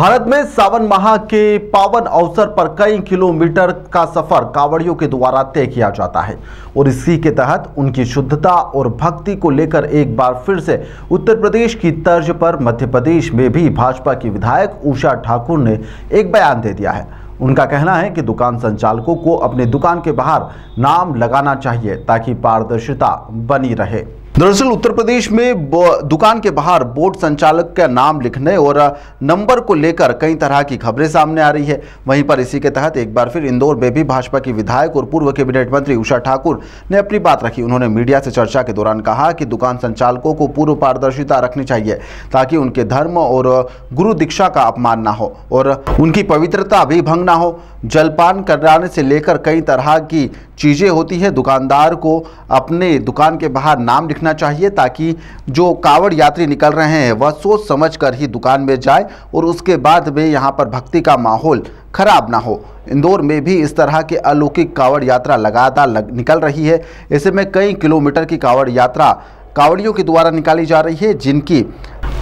भारत में सावन माह के पावन अवसर पर कई किलोमीटर का सफर कांवड़ियों के द्वारा तय किया जाता है और इसी के तहत उनकी शुद्धता और भक्ति को लेकर एक बार फिर से उत्तर प्रदेश की तर्ज पर मध्य प्रदेश में भी भाजपा की विधायक उषा ठाकुर ने एक बयान दे दिया है। उनका कहना है कि दुकान संचालकों को अपने दुकान के बाहर नाम लगाना चाहिए ताकि पारदर्शिता बनी रहे। दरअसल उत्तर प्रदेश में दुकान के बाहर बोर्ड संचालक का नाम लिखने और नंबर को लेकर कई तरह की खबरें सामने आ रही है। वहीं पर इसी के तहत एक बार फिर इंदौर में भी भाजपा की विधायक और पूर्व कैबिनेट मंत्री उषा ठाकुर ने अपनी बात रखी। उन्होंने मीडिया से चर्चा के दौरान कहा कि दुकान संचालकों को पूर्व पारदर्शिता रखनी चाहिए ताकि उनके धर्म और गुरु दीक्षा का अपमान न हो और उनकी पवित्रता भी भंग न हो। जलपान कराने से लेकर कई तरह की चीज़ें होती है। दुकानदार को अपने दुकान के बाहर नाम लिखना चाहिए ताकि जो कांवड़ यात्री निकल रहे हैं वह सोच समझ कर ही दुकान में जाए और उसके बाद में यहाँ पर भक्ति का माहौल खराब ना हो। इंदौर में भी इस तरह के अलौकिक कांवड़ यात्रा लगातार निकल रही है। ऐसे में कई किलोमीटर की कांवड़ यात्रा कांवड़ियों के द्वारा निकाली जा रही है, जिनकी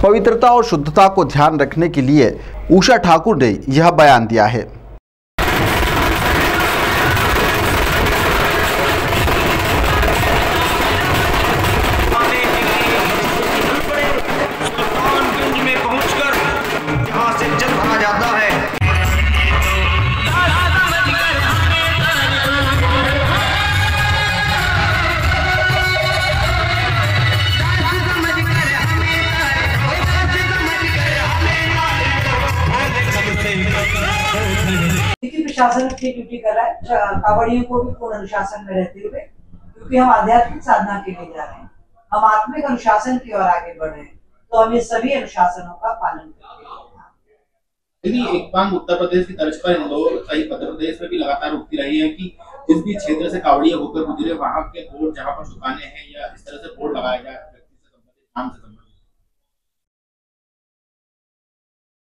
पवित्रता और शुद्धता को ध्यान रखने के लिए उषा ठाकुर ने यह बयान दिया है। प्रशासन अपनी ड्यूटी कर रहा है, कांवड़ियों को भी पूर्ण अनुशासन में रहते हुए, क्योंकि हम आध्यात्मिक साधना के लिए जा रहे हैं, हम आत्मिक अनुशासन की ओर आगे बढ़ रहे हैं, तो हम ये सभी अनुशासनों का पालन करेंगे। एक बार उत्तर प्रदेश की तर्ज पर इंदौर सहित मध्य प्रदेश में भी लगातार उठती रही है कि जिस भी क्षेत्र से कांवड़िया होकर गुजरे वहां के बोर्ड, जहां पर दुकानें हैं या इस तरह से बोर्ड लगाया जाए व्यक्ति से संबंधित, नाम से संबंधित।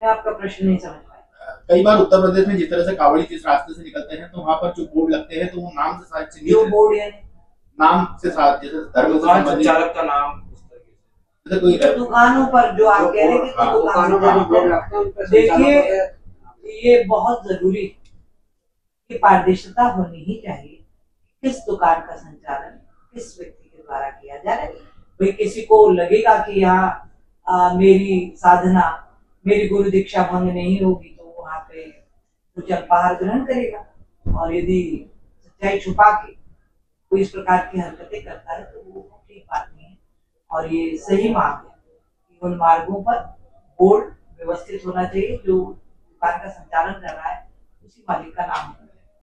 आपका प्रश्न नहीं समझ पाया। कई बार उत्तर प्रदेश में जिस तरह से कांवड़ी जिस रास्ते से निकलते हैं तो वहां पर जो बोर्ड लगते हैं तो वो नाम से साथ जो बोर्ड है नाम से साथ, जैसे धर्म संचालक का नाम, जैसे कोई दुकानों पर जो आप कह रहे हैं दुकानों पर, देखिए ये बहुत जरूरी कि पारदर्शिता होनी ही चाहिए। किस दुकान का संचालन किस व्यक्ति के द्वारा किया जा रहा है। भाई किसी को लगेगा कि यहाँ मेरी साधना, मेरी गुरु दीक्षा भंग नहीं होगी तो वहां पे कुछ अल्पाहार ग्रहण करेगा, और यदि सच्चाई छुपा के कोई इस प्रकार की हरकतें करता है तो वो ठीक बात नहीं है। और ये सही मार्ग है कि उन मार्गों पर बोर्ड व्यवस्थित होना चाहिए, जो दुकान का संचालन कर रहा है उसी मालिक का नाम होना